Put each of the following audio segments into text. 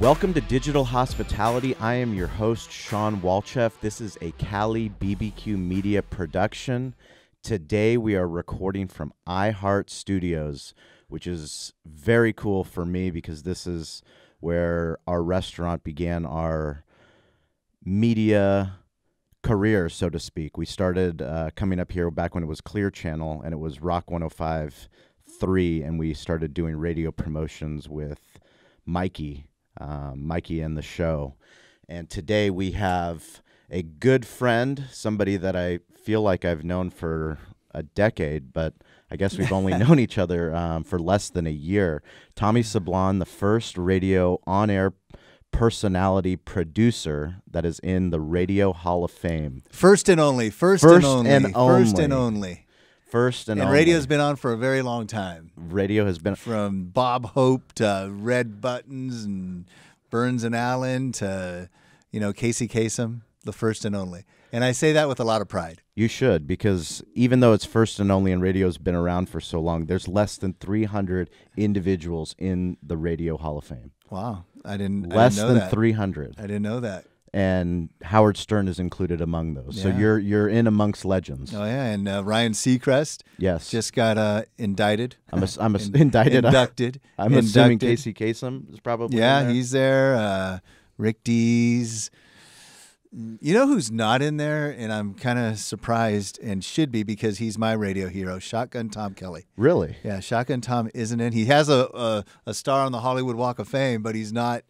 Welcome to Digital Hospitality. I am your host, Sean Walchef. This is a Cali BBQ Media production. Today we are recording from iHeart Studios, which is very cool for me because this is where our restaurant began our media career, so to speak. We started coming up here back when it was Clear Channel, and it was Rock 105.3, and we started doing radio promotions with Mikey and the show. And today we have a good friend, somebody that I feel like I've known for a decade, but I guess we've only known each other for less than a year. Tommy Sablan, the first radio on-air personality producer that is in the Radio Hall of Fame. First and only. And radio's been on for a very long time. Radio has been from Bob Hope to Red Buttons and Burns and Allen to, Casey Kasem, the first and only. And I say that with a lot of pride. You should, because even though it's first and only and radio's been around for so long, there's less than 300 individuals in the Radio Hall of Fame. Wow. I didn't know Less than that. 300. I didn't know that. And Howard Stern is included among those. Yeah. So you're in amongst legends. Oh, yeah. And Ryan Seacrest just got indicted. Inducted. I'm assuming Casey Kasem is probably in there. He's there. Rick Dees. You know who's not in there? And I'm kind of surprised and should be because he's my radio hero, Shotgun Tom Kelly. Really? Yeah, Shotgun Tom isn't in. He has a star on the Hollywood Walk of Fame, but he's not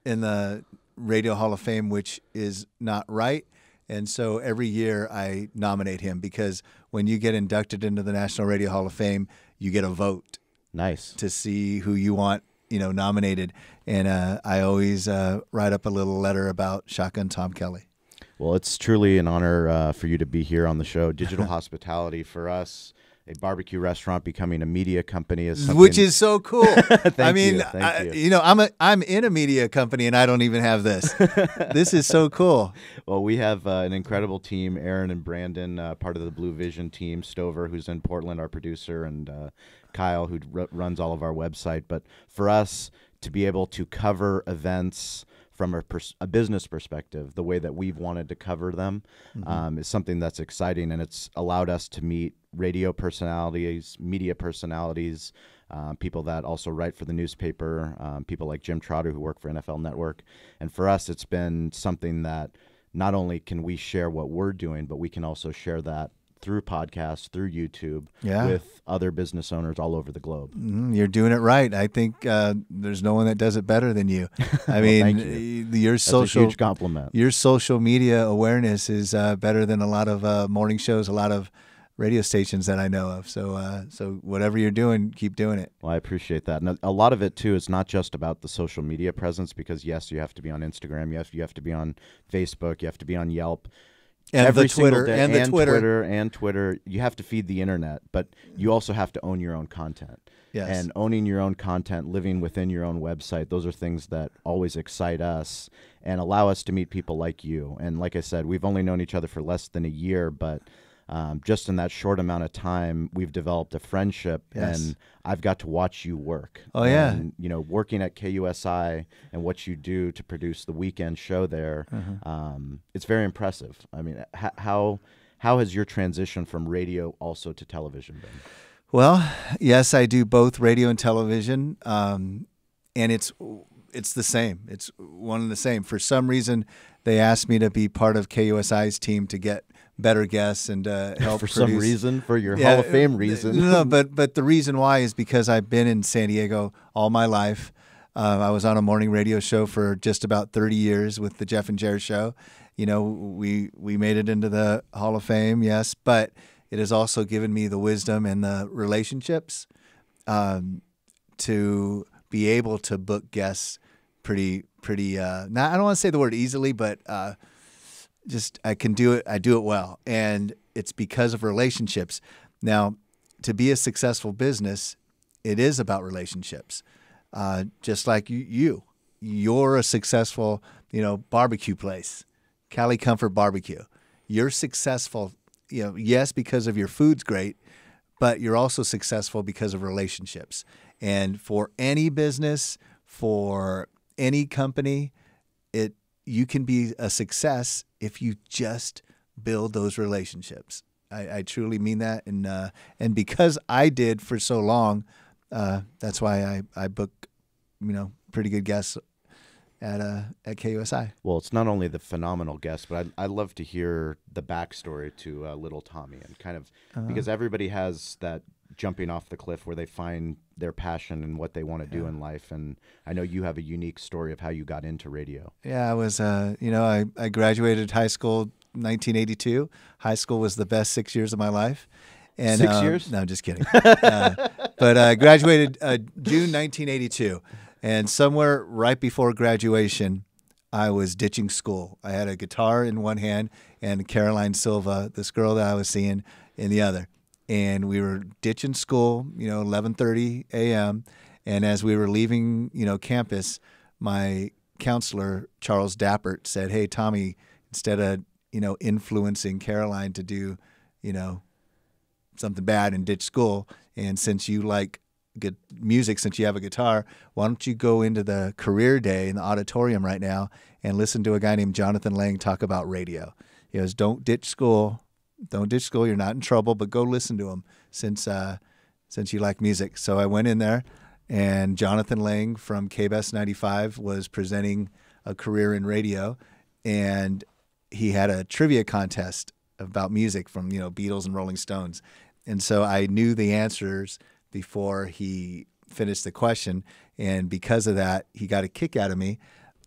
in the Radio Hall of Fame, which is not right. And so every year I nominate him because when you get inducted into the National Radio Hall of Fame, you get a vote. Nice. To see who you want, nominated. And I always write up a little letter about Shotgun Tom Kelly. Well, it's truly an honor for you to be here on the show. Digital Hospitality for us, a barbecue restaurant becoming a media company is something... Which is so cool. Thank you. I'm in a media company and I don't even have this. This is so cool. Well, we have an incredible team, Aaron and Brandon, part of the Blue Vision team, Stover, who's in Portland, our producer, and Kyle, who runs all of our website. But for us to be able to cover events from a business perspective, the way that we've wanted to cover them is something that's exciting, and it's allowed us to meet radio personalities, media personalities, people that also write for the newspaper, people like Jim Trotter who work for NFL Network. And for us, it's been something that not only can we share what we're doing, but we can also share that through podcasts, through YouTube, with other business owners all over the globe. You're doing it right. I think there's no one that does it better than you. I mean, thank you. That's a huge compliment. Your social media awareness is better than a lot of morning shows, a lot of radio stations that I know of. So whatever you're doing, keep doing it. Well, I appreciate that. And a lot of it, too, is not just about the social media presence because, yes, you have to be on Instagram. You have to be on Facebook. You have to be on Yelp. And every the Twitter, day, and the Twitter. You have to feed the internet, but you also have to own your own content. Yes. And owning your own content, living within your own website, those are things that always excite us and allow us to meet people like you. And like I said, we've only known each other for less than a year, but just in that short amount of time, we've developed a friendship, and I've got to watch you work. Oh, yeah. And, working at KUSI and what you do to produce the weekend show there, it's very impressive. I mean, how has your transition from radio also to television been? Well, yes, I do both radio and television, and it's the same. It's one and the same. For some reason, they asked me to be part of KUSI's team to get better guests and help for produce. Some reason, for your Hall of Fame reason. No, but the reason why is because I've been in San Diego all my life. I was on a morning radio show for just about 30 years with the Jeff and Jerry Show. We made it into the Hall of Fame, yes, but it has also given me the wisdom and the relationships to be able to book guests pretty. Now I don't want to say the word easily, but I can do it. I do it well, and it's because of relationships. Now, to be a successful business, it is about relationships. Just like you're a successful, barbecue place, Cali Comfort Barbecue. You're successful, yes, because of your food's great, but you're also successful because of relationships. And for any business, for any company, you can be a success if you just build those relationships. I truly mean that, and because I did for so long, that's why I book, pretty good guests at KUSI. Well, it's not only the phenomenal guest, but I love to hear the backstory to little Tommy, and kind of because everybody has that jumping off the cliff where they find their passion and what they want to do in life. And I know you have a unique story of how you got into radio. Yeah, I was, I graduated high school 1982. High school was the best 6 years of my life. And 6 years? No, just kidding. But I graduated June 1982. And somewhere right before graduation, I was ditching school. I had a guitar in one hand and Caroline Silva, this girl that I was seeing, in the other. And we were ditching school, 11:30 a.m. And as we were leaving, campus, my counselor, Charles Dappert, said, "Hey, Tommy, instead of, influencing Caroline to do, something bad and ditch school, and since you like good music, since you have a guitar, why don't you go into the career day in the auditorium right now and listen to a guy named Jonathan Lang talk about radio." He goes, "Don't ditch school. Don't ditch school. You're not in trouble, but go listen to him since you like music." So I went in there, and Jonathan Lang from KBEST 95 was presenting a career in radio, and he had a trivia contest about music from, Beatles and Rolling Stones. And so I knew the answers before he finished the question, and because of that, he got a kick out of me,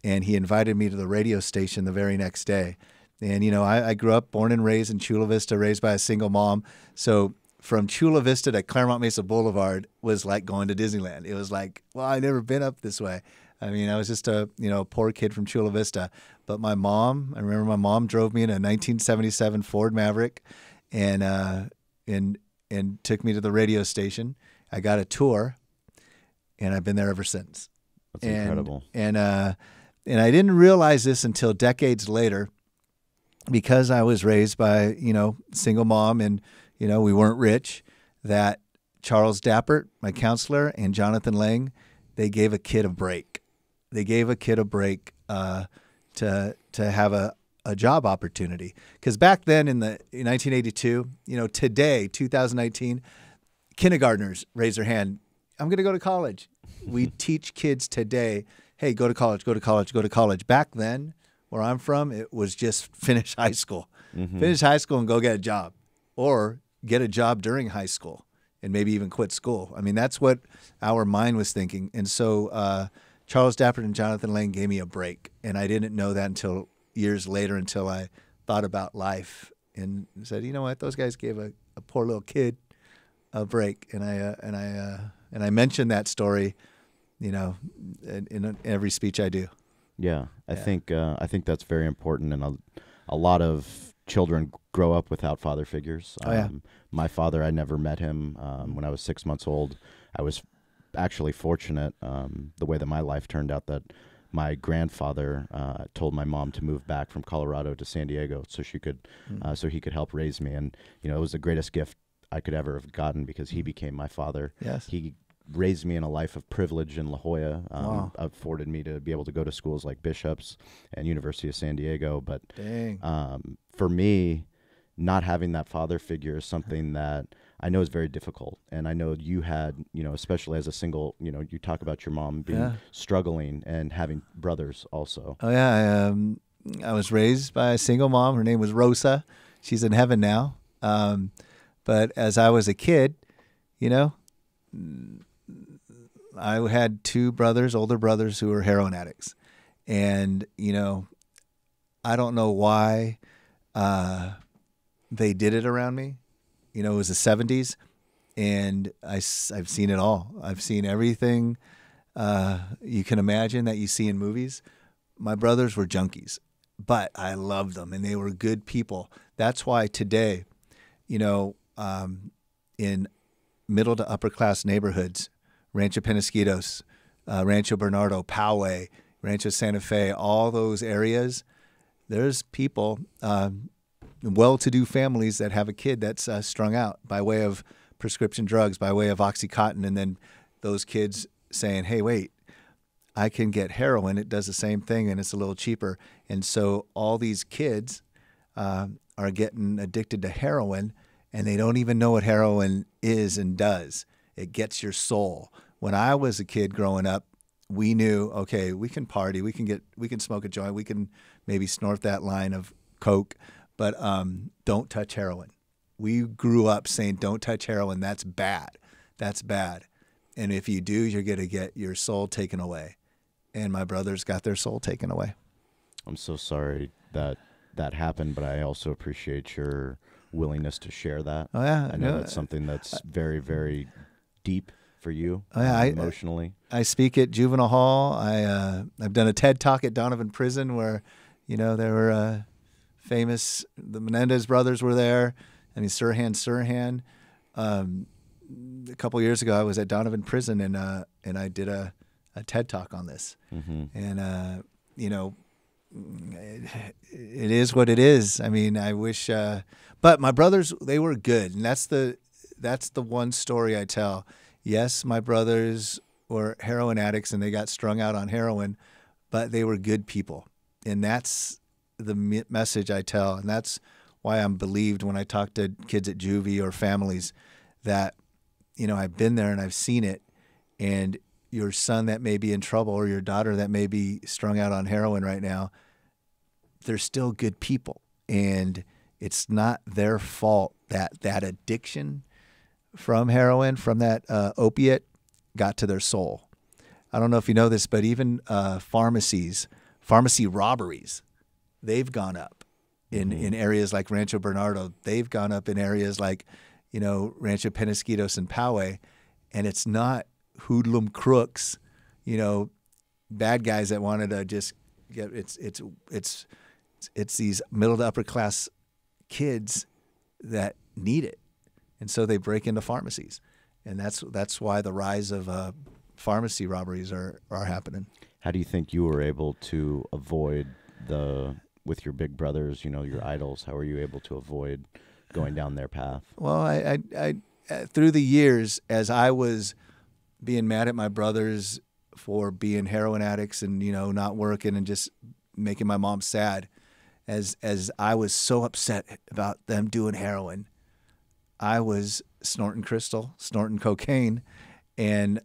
and he invited me to the radio station the very next day. And, I grew up, born and raised in Chula Vista, raised by a single mom. So from Chula Vista to Claremont Mesa Boulevard was like going to Disneyland. It was like, well, I'd never been up this way. I mean, I was just a, poor kid from Chula Vista. But I remember my mom drove me in a 1977 Ford Maverick and took me to the radio station. I got a tour, and I've been there ever since. That's incredible. And I didn't realize this until decades later, because I was raised by, single mom, and, we weren't rich, that Charles Dappert, my counselor, and Jonathan Lang, they gave a kid a break. They gave a kid a break to have a job opportunity. Because back then in 1982, today, 2019, kindergartners raise their hand. I'm going to go to college. We teach kids today, hey, go to college, go to college, go to college. Back then, where I'm from, it was just finish high school. Mm-hmm. Finish high school and go get a job, or get a job during high school and maybe even quit school. I mean, that's what our mind was thinking. And so Charles Dappert and Jonathan Lang gave me a break, and I didn't know that until years later, until I thought about life and said, you know what, those guys gave a poor little kid a break. And I mentioned that story, in every speech I do. Yeah, I think that's very important, and a lot of children grow up without father figures. My father, I never met him when I was 6 months old. I was actually fortunate the way that my life turned out, that my grandfather told my mom to move back from Colorado to San Diego so he could help raise me, and it was the greatest gift I could ever have gotten, because he became my father. Yes. He raised me in a life of privilege in La Jolla, Wow. afforded me to be able to go to schools like Bishop's and University of San Diego. But for me, not having that father figure is something that I know is very difficult. And I know you had, especially as a single, you talk about your mom being struggling and having brothers also. Oh, yeah. I was raised by a single mom. Her name was Rosa. She's in heaven now. But as I was a kid, I had two brothers, older brothers, who were heroin addicts. And, I don't know why they did it around me. It was the 70s, and I've seen it all. I've seen everything you can imagine that you see in movies. My brothers were junkies, but I loved them, and they were good people. That's why today, in middle to upper class neighborhoods, Rancho Penasquitos, Rancho Bernardo, Poway, Rancho Santa Fe, all those areas, there's people, well-to-do families that have a kid that's strung out by way of prescription drugs, by way of Oxycontin, and then those kids saying, hey, wait, I can get heroin. It does the same thing, and it's a little cheaper. And so all these kids are getting addicted to heroin, and they don't even know what heroin is and does. It gets your soul. When I was a kid growing up, we knew, okay, we can party, we can smoke a joint, we can maybe snort that line of coke, but don't touch heroin. We grew up saying, don't touch heroin. That's bad. That's bad. And if you do, you're going to get your soul taken away. And my brothers got their soul taken away. I'm so sorry that happened, but I also appreciate your willingness to share that. Oh, yeah. I know that's something that's very, very deep for you emotionally. I speak at Juvenile Hall. I've done a TED Talk at Donovan Prison where, there were famous, the Menendez brothers were there. I mean, Sirhan. A couple years ago, I was at Donovan Prison, and I did a TED Talk on this. Mm-hmm. And, it is what it is. I mean, I wish, but my brothers, they were good. And that's the one story I tell. Yes, my brothers were heroin addicts and they got strung out on heroin, but they were good people. And that's the message I tell. And that's why I'm believed when I talk to kids at juvie or families that, I've been there and I've seen it. And your son that may be in trouble or your daughter that may be strung out on heroin right now, they're still good people. And it's not their fault that addiction from heroin, from that opiate, got to their soul. I don't know if you know this, but even pharmacy robberies, they've gone up in areas like Rancho Bernardo. They've gone up in areas like, Rancho Penasquitos and Poway. And it's not hoodlum crooks, bad guys that wanted to just get it's these middle to upper class kids that need it, and so they break into pharmacies, and that's why the rise of pharmacy robberies are happening. How do you think you were able to avoid with your big brothers, your idols? How were you able to avoid going down their path? Well, I through the years, as I was being mad at my brothers for being heroin addicts and, not working and just making my mom sad, as I was so upset about them doing heroin, I was snorting crystal, snorting cocaine, and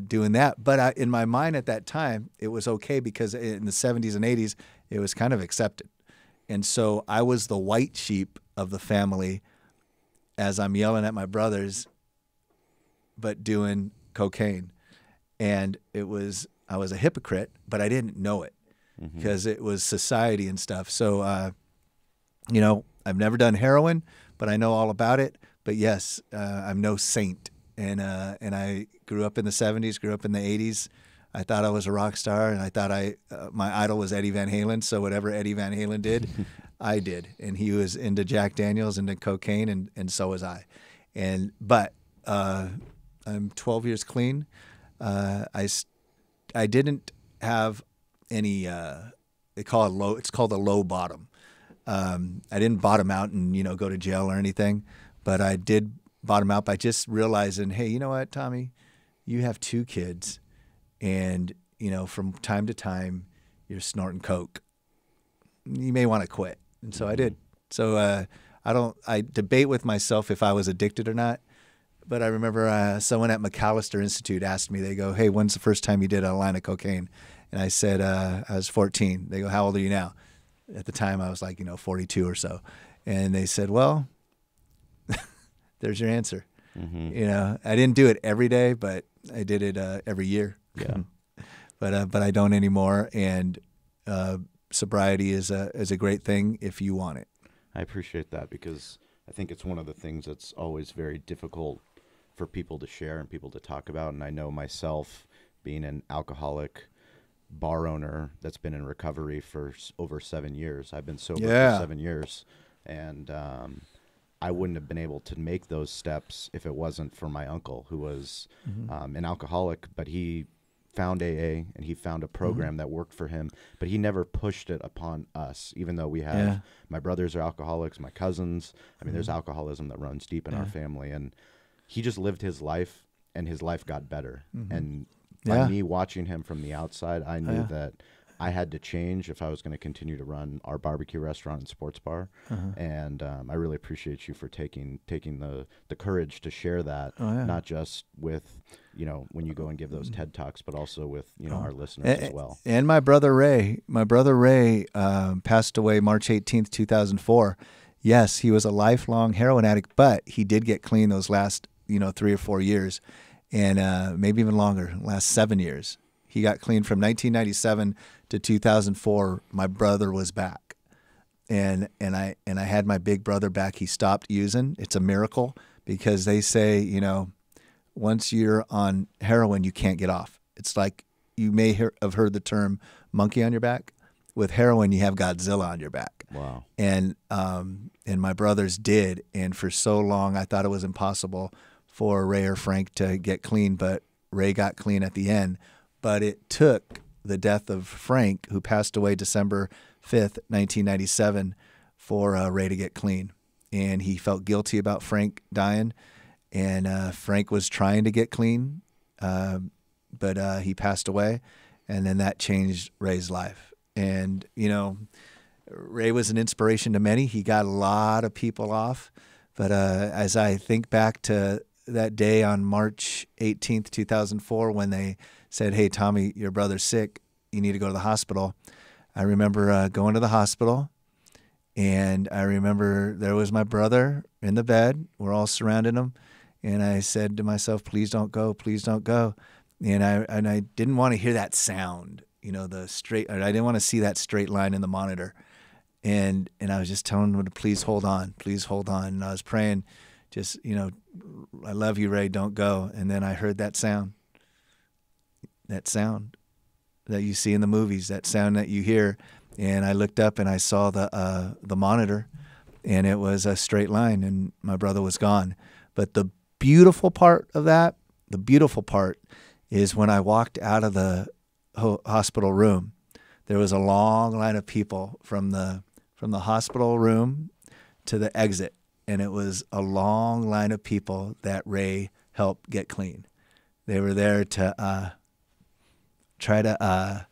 doing that. But in my mind at that time, it was okay because in the 70s and 80s, it was kind of accepted. And so I was the white sheep of the family as I'm yelling at my brothers, but doing cocaine. And I was a hypocrite, but I didn't know it because it was society and stuff. So, I've never done heroin, but I know all about it. But yes, I'm no saint. And I grew up in the 70s, grew up in the 80s. I thought I was a rock star, and I thought my idol was Eddie Van Halen. So whatever Eddie Van Halen did, I did. And he was into Jack Daniels, into cocaine, and so was I. But I'm 12 years clean. I didn't have any. They call it low. It's called a low bottom. I didn't bottom out and go to jail or anything, but I did bottom out by just realizing, hey, you know what, Tommy, you have 2 kids, and from time to time you're snorting coke. You may want to quit, and so I did. So I debate with myself if I was addicted or not. But I remember someone at McAllister Institute asked me, they go, hey, when's the first time you did a line of cocaine? And I said, I was 14. They go, how old are you now? At the time, I was like, 42 or so. And they said, well, there's your answer. I didn't do it every day, but I did it every year. Yeah. But I don't anymore. And sobriety is a great thing if you want it. I appreciate that because I think it's one of the things that's always very difficult for people to share and people to talk about. And I know myself being an alcoholic bar owner that's been in recovery for over 7 years. I've been sober for 7 years. And I wouldn't have been able to make those steps if it wasn't for my uncle, who was an alcoholic, but he found AA and he found a program that worked for him, but he never pushed it upon us, even though we have my brothers are alcoholics, my cousins. I mean, there's alcoholism that runs deep in our family, and he just lived his life and his life got better. And by me watching him from the outside, I knew yeah. that I had to change if I was going to continue to run our barbecue restaurant and sports bar. And I really appreciate you for taking the courage to share that, Oh, yeah. not just with, when you go and give those TED Talks, but also with, our listeners as well. And my brother Ray passed away March 18th, 2004. Yes, he was a lifelong heroin addict, but he did get clean those last, 3 or 4 years, and maybe even longer, last 7 years. He got clean from 1997 to 2004. My brother was back, and I had my big brother back. He stopped using. It's a miracle, because they say, once you're on heroin, you can't get off. It's like, you may have heard the term monkey on your back. With heroin, you have Godzilla on your back. Wow. And my brothers did. And for so long, I thought it was impossible for Ray or Frank to get clean, but Ray got clean at the end. But it took the death of Frank, who passed away December 5th, 1997, for Ray to get clean. And he felt guilty about Frank dying. And Frank was trying to get clean, but he passed away. And then that changed Ray's life. And, Ray was an inspiration to many. He got a lot of people off. But as I think back to that day on March 18th, 2004, when they said, "Hey, Tommy, your brother's sick. You need to go to the hospital." I remember going to the hospital, and I remember there was my brother in the bed. We're all surrounding him. And I said to myself, "Please don't go. Please don't go." And I didn't want to hear that sound, the straight. I didn't want to see that straight line in the monitor. And I was just telling him to please hold on, please hold on. And I was praying, just, "I love you, Ray, don't go." And then I heard that sound that you see in the movies, that sound that you hear. And I looked up and I saw the monitor, and it was a straight line, and my brother was gone. But the beautiful part of that, is when I walked out of the hospital room, there was a long line of people from the hospital room to the exit, and it was a long line of people that Ray helped get clean. They were there to try to,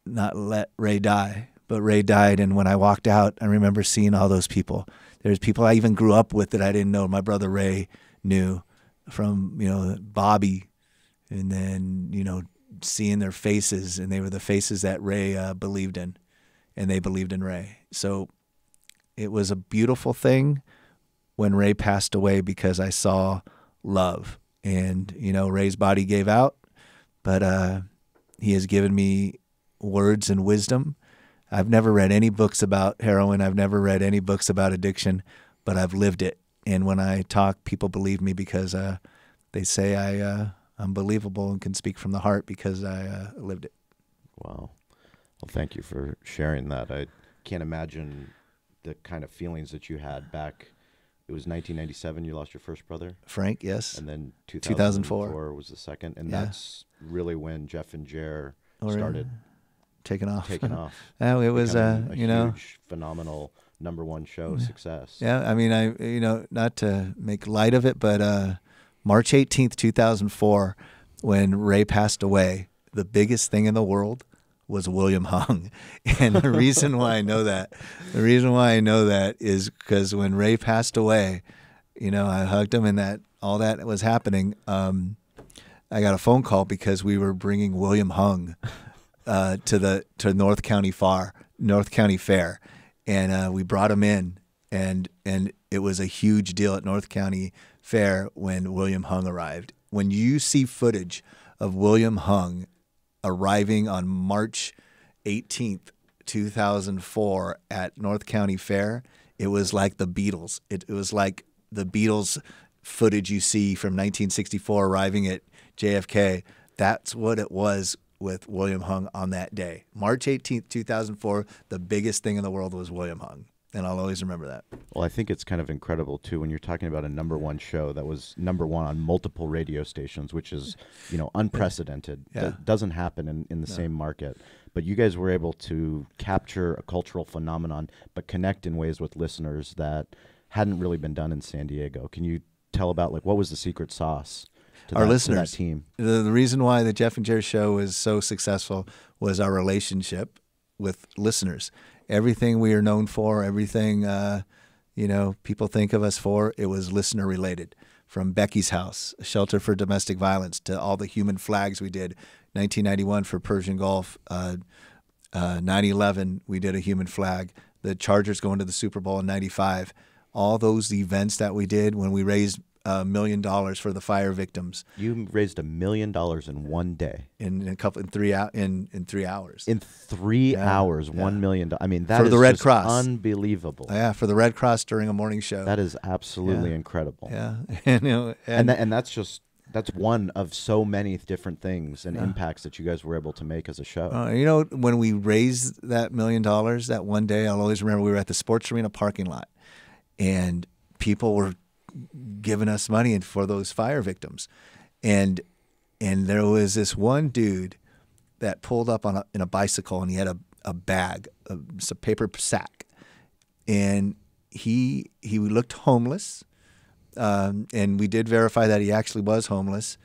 not let Ray die, but Ray died. And when I walked out, I remember seeing all those people. There's people I even grew up with that I didn't know. My brother Ray knew from, Bobby, and then, seeing their faces, and they were the faces that Ray believed in, and they believed in Ray. So it was a beautiful thing when Ray passed away, because I saw love. And, Ray's body gave out, but he has given me words and wisdom. I've never read any books about heroin. I've never read any books about addiction, but I've lived it. And when I talk, people believe me, because they say I'm believable and can speak from the heart, because I lived it. Wow. Well, thank you for sharing that. I can't imagine the kind of feelings that you had back. It was 1997 you lost your first brother? Frank, yes. And then 2004 was the second. And that's really when Jeff and Jer started taking off. It was a huge, phenomenal #1 show success. Yeah, I mean, not to make light of it, but March 18th, 2004, when Ray passed away, the biggest thing in the world was William Hung. And the reason why I know that is because when Ray passed away, I hugged him, and all that was happening. I got a phone call because we were bringing William Hung to North County Fair, and we brought him in, and it was a huge deal at North County Fair when William Hung arrived. When you see footage of William Hung arriving on March 18th, 2004 at North County Fair, it was like the Beatles. It was like the Beatles footage you see from 1964 arriving at JFK. That's what it was with William Hung on that day. March 18th, 2004, the biggest thing in the world was William Hung. And I'll always remember that. Well, I think it's kind of incredible, too, when you're talking about a #1 show that was #1 on multiple radio stations, which is, unprecedented. Yeah. That doesn't happen in the same market. But you guys were able to capture a cultural phenomenon, but connect in ways with listeners that hadn't really been done in San Diego. Can you tell about, what was the secret sauce to our that, listeners. to that team. The reason why the Jeff and Jerry Show was so successful was our relationship with listeners. Everything we are known for, everything people think of us for, it was listener related. From Becky's House, a shelter for domestic violence, to all the human flags we did. 1991 for Persian Gulf, 9/11 we did a human flag. The Chargers going to the Super Bowl in '95. All those events that we did when we raised $1 million for the fire victims. You raised $1 million in one day. In 3 hours. In 3 hours, $1 million. I mean, that for is the Red just Cross. Unbelievable. Yeah, for the Red Cross during a morning show. That is absolutely incredible. Yeah, and that's one of so many different things and impacts that you guys were able to make as a show. When we raised that $1 million that one day, I'll always remember we were at the sports arena parking lot, and people were giving us money for those fire victims, and there was this one dude that pulled up in a bicycle, and he had a bag, a paper sack, and he looked homeless, and we did verify that he actually was homeless,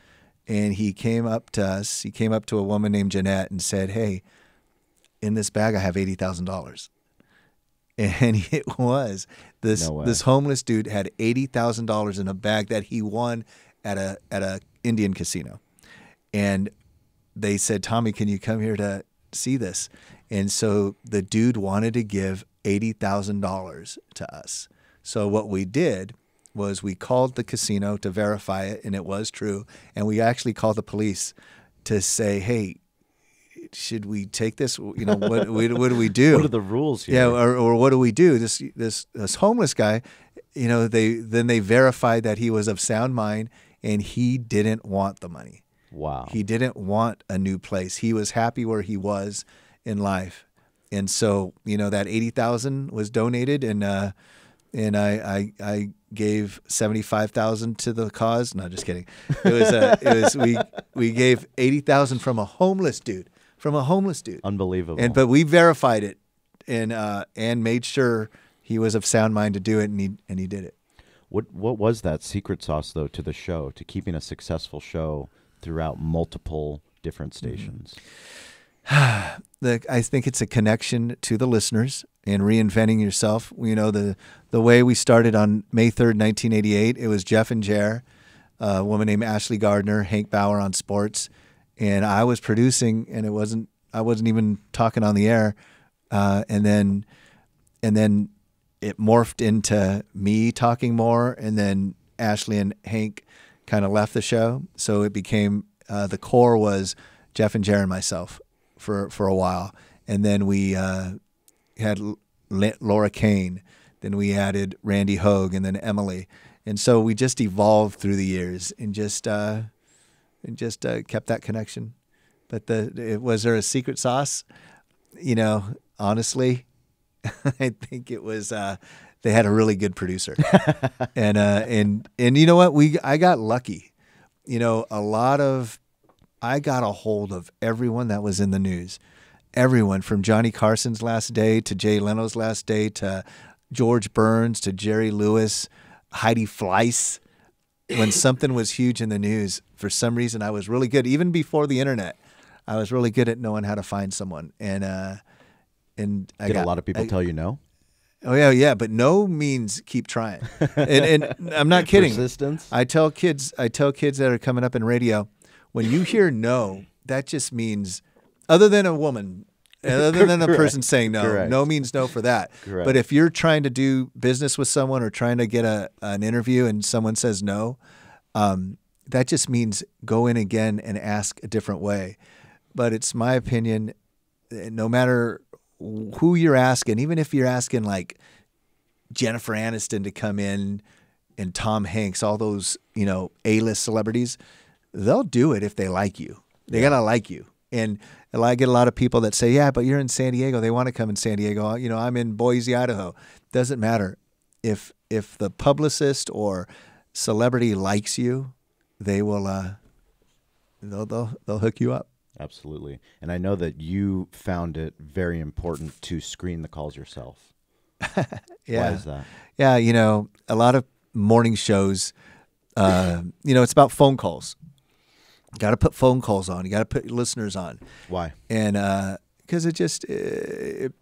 and he came up to us. He came up to a woman named Jeanette and said, "Hey, in this bag I have $80,000." And it was this homeless dude had $80,000 in a bag that he won at a Indian casino, and they said, "Tommy, can you come here to see this?" And so the dude wanted to give $80,000 to us. So what we did was we called the casino to verify it, and it was true. And we actually called the police to say, "Hey, should we take this? What do we do? What are the rules here?" Yeah, or what do we do? This homeless guy, they verified that he was of sound mind, and he didn't want the money. Wow. He didn't want a new place. He was happy where he was in life, and so that $80,000 was donated, and I gave $75,000 to the cause. No, just kidding. We gave $80,000 from a homeless dude. Unbelievable. But we verified it and made sure he was of sound mind to do it, and he did it. What was that secret sauce though to the show, to keeping a successful show throughout multiple different stations? I think it's a connection to the listeners and reinventing yourself. The way we started on May 3rd, 1988, it was Jeff and Jer, a woman named Ashley Gardner, Hank Bauer on sports, and I was producing, and I wasn't even talking on the air, and then it morphed into me talking more, and then Ashley and Hank kind of left the show, so it became the core was Jeff and Jer and myself for a while, and then we had Laura Kane, then we added Randy Hogue, and then Emily, and so we just evolved through the years and just kept that connection. But was there a secret sauce? Honestly, I think it was they had a really good producer, and you know what? I got lucky. I got a hold of everyone that was in the news. Everyone from Johnny Carson's last day to Jay Leno's last day to George Burns to Jerry Lewis, Heidi Fleiss. When something was huge in the news, for some reason I was really good. Even before the internet, I was really good at knowing how to find someone. And a lot of people tell you no? Oh yeah, but no means keep trying. And I'm not kidding. Persistence. I tell kids that are coming up in radio, when you hear no, that just means, other than a woman, other than a person saying no, Correct. No means no for that. Correct. But if you're trying to do business with someone or trying to get an interview and someone says no, that just means go in again and ask a different way. But it's my opinion, no matter who you're asking, even if you're asking like Jennifer Aniston to come in and Tom Hanks, all those, A-list celebrities, they'll do it if they like you. They gotta like you. And I get a lot of people that say, "Yeah, but you're in San Diego. They want to come in San Diego. I'm in Boise, Idaho." Doesn't matter. If the publicist or celebrity likes you, they will. They'll hook you up. Absolutely. And I know that you found it very important to screen the calls yourself. Yeah. Why is that? Yeah, a lot of morning shows, it's about phone calls. Got to put phone calls on. You got to put listeners on. Why? And because it just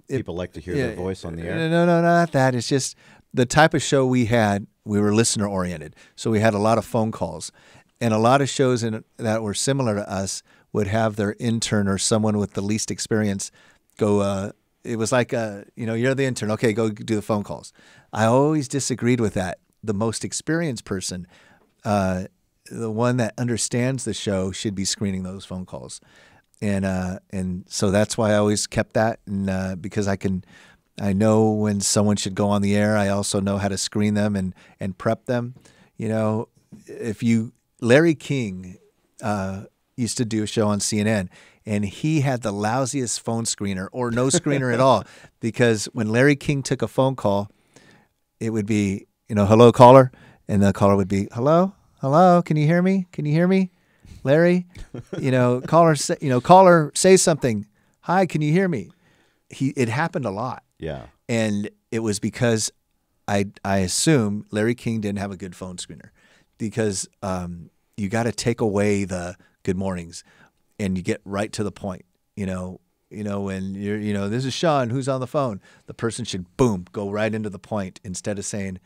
people like to hear their voice on the air. No, not that. It's just the type of show we had. We were listener oriented, so we had a lot of phone calls, and a lot of shows that were similar to us would have their intern or someone with the least experience go. It was like, you're the intern. Okay, go do the phone calls. I always disagreed with that. The most experienced person, the one that understands the show, should be screening those phone calls. And so that's why I always kept that, and because I know when someone should go on the air. I also know how to screen them and prep them. Larry King used to do a show on CNN, and he had the lousiest phone screener or no screener at all, because when Larry King took a phone call, it would be, hello caller, and the caller would be, hello, can you hear me? Can you hear me? Larry, caller, say something. Hi, can you hear me? It happened a lot. Yeah. And it was because I assume Larry King didn't have a good phone screener, because you got to take away the good mornings and you get right to the point. When you're, this is Sean, who's on the phone. The person should, boom, go right into the point instead of saying,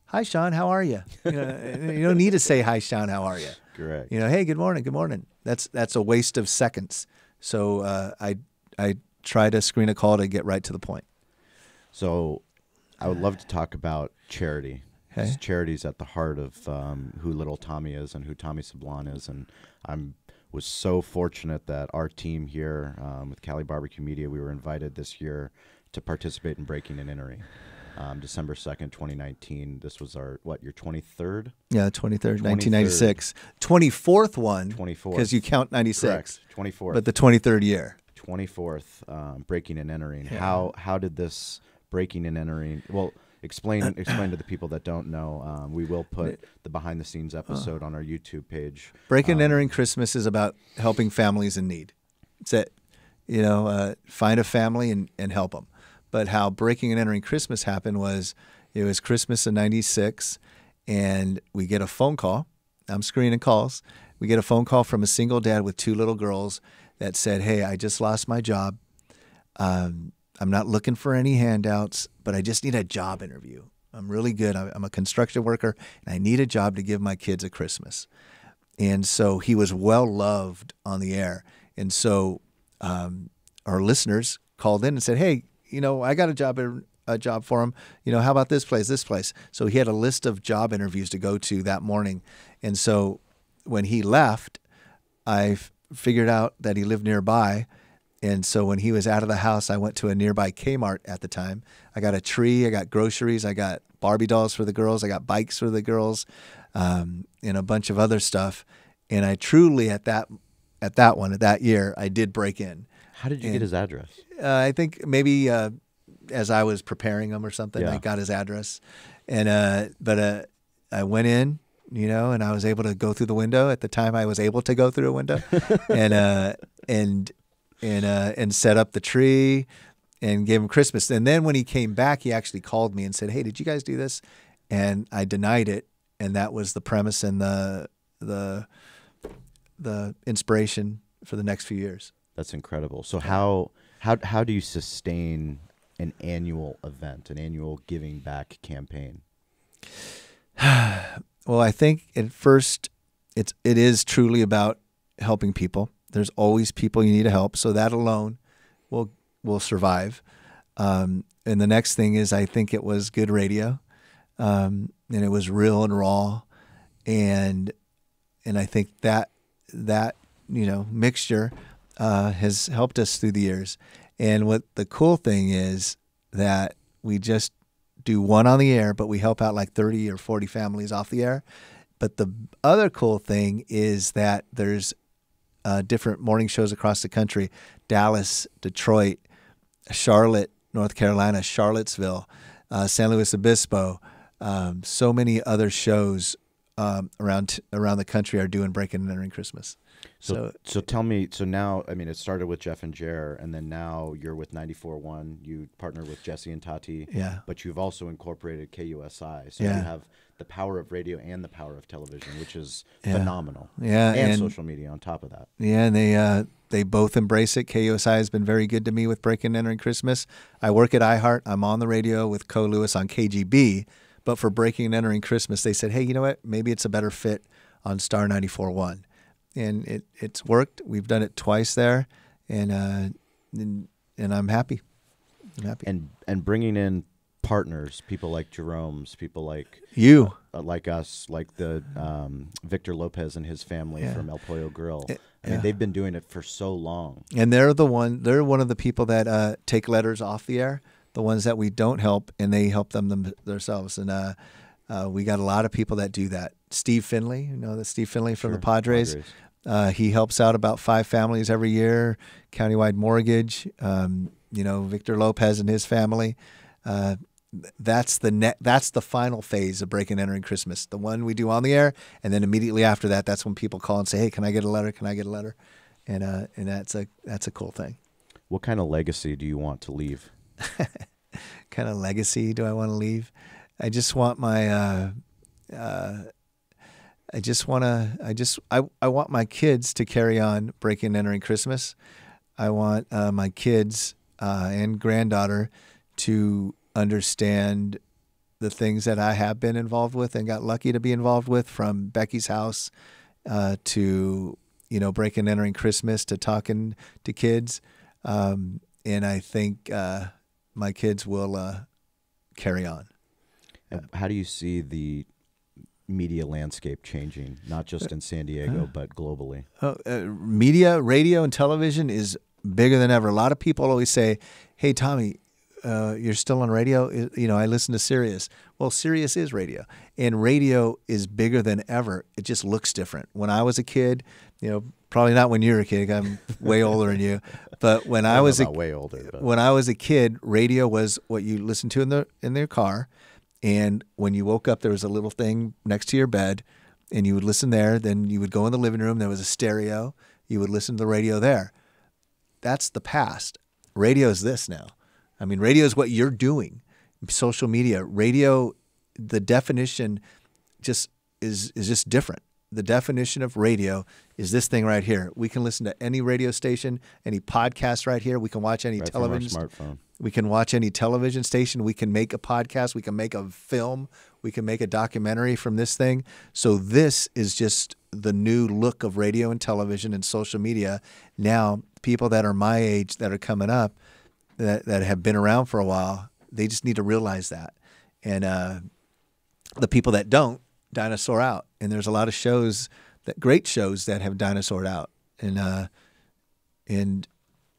hi, Sean, how are you? You don't need to say, hi, Sean, how are you? Correct. Hey, good morning. That's a waste of seconds. So I try to screen a call to get right to the point. So I would love to talk about charity. Okay. Charity's at the heart of who Little Tommy is and who Tommy Sablan is. And was so fortunate that our team here with Cali Barbecue Media, we were invited this year to participate in Breaking and Entering. December 2nd, 2019. This was your 23rd? Yeah, 23rd, 1996. 24th one. 24th. Because you count 96. Correct, 24th. But the 23rd year. 24th, Breaking and Entering. Yeah. How did this Breaking and Entering, well, explain to the people that don't know. We will put the behind-the-scenes episode on our YouTube page. Breaking and Entering Christmas is about helping families in need. It's it. Find a family and help them. But how Breaking and Entering Christmas happened was, it was Christmas in 96, and we get a phone call. I'm screening calls. We get a phone call from a single dad with 2 little girls that said, hey, I just lost my job. I'm not looking for any handouts, but I just need a job interview. I'm really good. I'm a construction worker, and I need a job to give my kids at Christmas. And so he was well loved on the air. And so our listeners called in and said, hey, I got a job for him. How about this place? So he had a list of job interviews to go to that morning. And so when he left, I figured out that he lived nearby. And so when he was out of the house, I went to a nearby Kmart at the time. I got a tree, I got groceries, I got Barbie dolls for the girls, I got bikes for the girls, and a bunch of other stuff. And I truly, at that year, I did break in. How did you get his address? I think maybe as I was preparing him or something, Yeah. I got his address. And but I went in, and I was able to go through the window. At the time, I was able to go through a window, and set up the tree and gave him Christmas. And then when he came back, he actually called me and said, hey, did you guys do this? And I denied it. And that was the premise and the inspiration for the next few years. That's incredible. So how do you sustain an annual event, an annual giving back campaign? Well, I think at first it is truly about helping people. There's always people you need to help, so that alone will survive. And the next thing is, I think it was good radio, and it was real and raw, and I think that mixture has helped us through the years. And what the cool thing is that we just do one on the air, but we help out like 30 or 40 families off the air. But the other cool thing is that there's different morning shows across the country: Dallas, Detroit, Charlotte, North Carolina, Charlottesville, San Luis Obispo. So many other shows around the country are doing Breaking and Entering Christmas. So tell me, so now, I mean, it started with Jeff and Jer, and then now you're with 94.1. You partner with Jesse and Tati. Yeah. But you've also incorporated KUSI. So Yeah. you have the power of radio and the power of television, which is Yeah. phenomenal. Yeah, and social media on top of that. Yeah, and they both embrace it. KUSI has been very good to me with Breaking and Entering Christmas. I work at iHeart. I'm on the radio with Co Lewis on KGB, but for Breaking and Entering Christmas, they said, hey, you know what? Maybe it's a better fit on Star 94.1. And it's worked. We've done it twice there, and I'm happy. I'm happy. And bringing in partners, people like Jerome's, people like you, like us, like the Victor Lopez and his family from El Pollo Grill. I mean, they've been doing it for so long. And they're one of the people that take letters off the air, the ones that we don't help, and they help them themselves. And we got a lot of people that do that. Steve Finley, Steve Finley from the Padres. He helps out about 5 families every year, Countywide Mortgage, Victor Lopez and his family. That's the final phase of Breaking and Entering Christmas, the one we do on the air, and then immediately after that, that's when people call and say, "Hey, can I get a letter? Can I get a letter?" And that's a cool thing. What kind of legacy do you want to leave? Kind of legacy do I want to leave? I just want my I want my kids to carry on Breaking and Entering Christmas. I want my kids and granddaughter to understand the things that I have been involved with and got lucky to be involved with, from Becky's House to Breaking and Entering Christmas to talking to kids, and I think my kids will carry on. And how do you see the media landscape changing, not just in San Diego but globally? Media, radio, and television is bigger than ever. A lot of people always say, "Hey, Tommy, you're still on radio?" I listen to Sirius. Well, Sirius is radio, and radio is bigger than ever. It just looks different. When I was a kid, probably not when you were a kid. I'm way older than you, but when I was way older. But. When I was a kid, radio was what you listened to in their car, and when you woke up, there was a little thing next to your bed, and you would listen there. Then you would go in the living room. There was a stereo. You would listen to the radio there. That's the past. Radio is this now. I mean, radio is what you're doing. Social media, radio, the definition just is just different. The definition of radio is this thing right here. We can listen to any radio station, any podcast right here. We can watch any television. From our smartphone. We can watch any television station. We can make a podcast. We can make a film. We can make a documentary from this thing. So this is just the new look of radio and television and social media. Now, people that are my age that are coming up, that have been around for a while, they just need to realize that. And the people that don't, dinosaur out. And there's a lot of great shows that have dinosaured out. And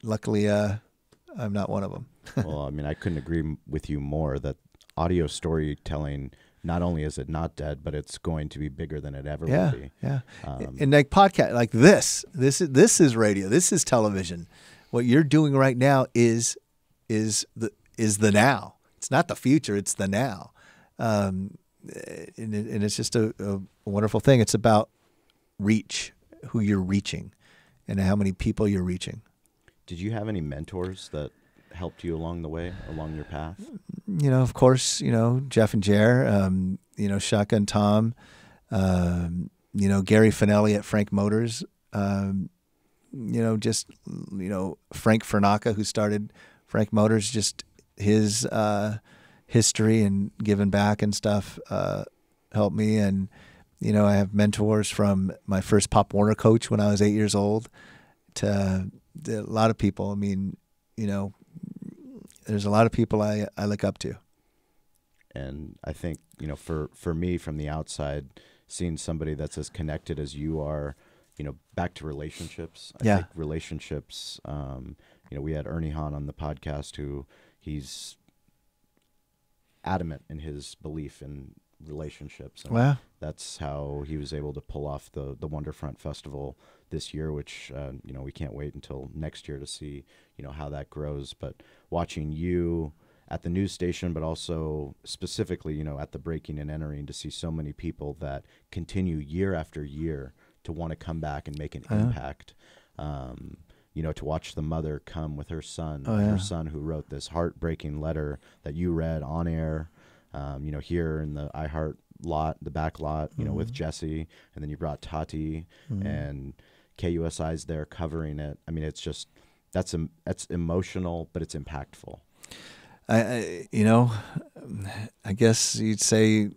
luckily, I'm not one of them. Well, I mean, I couldn't agree with you more that audio storytelling, not only is it not dead, but it's going to be bigger than it ever will be. Yeah. And like podcast, like this is radio. This is television. What you're doing right now is the now. It's not the future. It's the now. And it's just a wonderful thing. It's about reach, who you're reaching, and how many people you're reaching. Did you have any mentors that helped you along the way, along your path? Of course, Jeff and Jer, Shotgun Tom, Gary Finelli at Frank Motors, Frank Fernaka, who started Frank Motors, just his history and giving back and stuff helped me. And, I have mentors from my first Pop Warner coach when I was 8 years old to a lot of people. I mean, there's a lot of people I look up to. And I think, for me from the outside, seeing somebody that's as connected as you are, back to relationships. I think relationships, we had Ernie Hahn on the podcast, who he's adamant in his belief in relationships. And that's how he was able to pull off the Wonderfront Festival this year, which, we can't wait until next year to see, how that grows. But watching you at the news station, but also specifically, at the Breaking and Entering, to see so many people that continue year after year to want to come back and make an impact. To watch the mother come with her son, her son who wrote this heartbreaking letter that you read on air, here in the iHeart lot, the back lot, you know, with Jesse, and then you brought Tati and KUSI's there covering it. I mean, it's just that's emotional, but it's impactful. I guess you'd say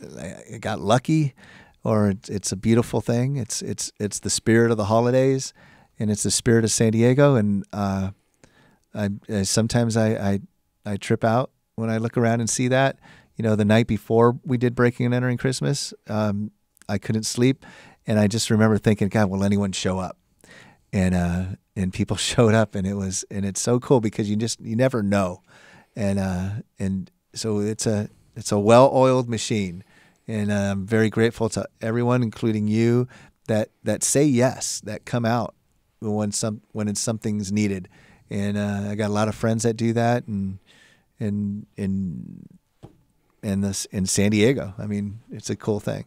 I got lucky, or it's a beautiful thing. It's the spirit of the holidays, and it's the spirit of San Diego. And sometimes I trip out when I look around and see that. You know, the night before we did Breaking and Entering Christmas, I couldn't sleep, and I just remember thinking, God, will anyone show up? And people showed up, and it's so cool because you never know. And so it's a well-oiled machine, and I'm very grateful to everyone, including you, that say yes, that come out when something's needed. And I got a lot of friends that do that, and in San Diego. I mean, it's a cool thing.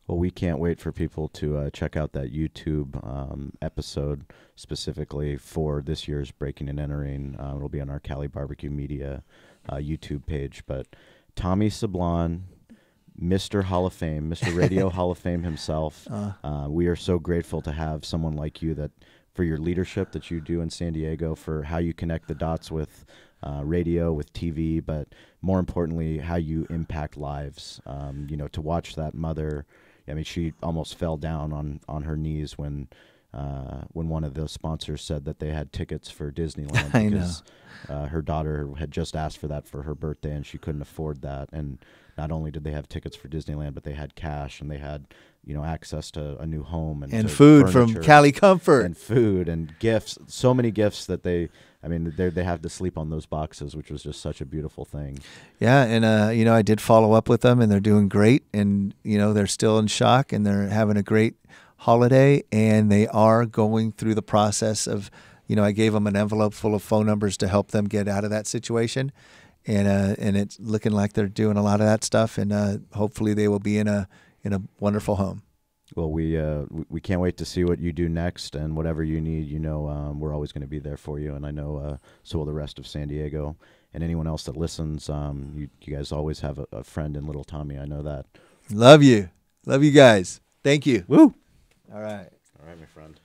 Well, we can't wait for people to check out that YouTube episode specifically for this year's Breaking and Entering. It'll be on our Cali Barbecue Media YouTube page. But Tommy Sablan, Mr. Hall of Fame, Mr. Radio Hall of Fame himself, we are so grateful to have someone like you, that for your leadership that you do in San Diego, for how you connect the dots with radio, with TV, but more importantly, how you impact lives. You know, to watch that mother, I mean, she almost fell down on her knees when one of the sponsors said that they had tickets for Disneyland because her daughter had just asked for that for her birthday, and she couldn't afford that. And not only did they have tickets for Disneyland, but they had cash, and they had, you know, access to a new home and food from Cali Comfort, and food and gifts. So many gifts that they have to sleep on those boxes, which was just such a beautiful thing. Yeah, and you know, I did follow up with them, and they're doing great, and you know, they're still in shock, and they're having a great holiday, and they are going through the process of, you know, I gave them an envelope full of phone numbers to help them get out of that situation, and it's looking like they're doing a lot of that stuff, and hopefully they will be in a wonderful home. Well, we can't wait to see what you do next, and whatever you need, you know, we're always going to be there for you, and I know so will the rest of San Diego, and anyone else that listens. You guys always have a friend in little Tommy. I know that. Love you guys. Thank you. Woo! All right, my friend.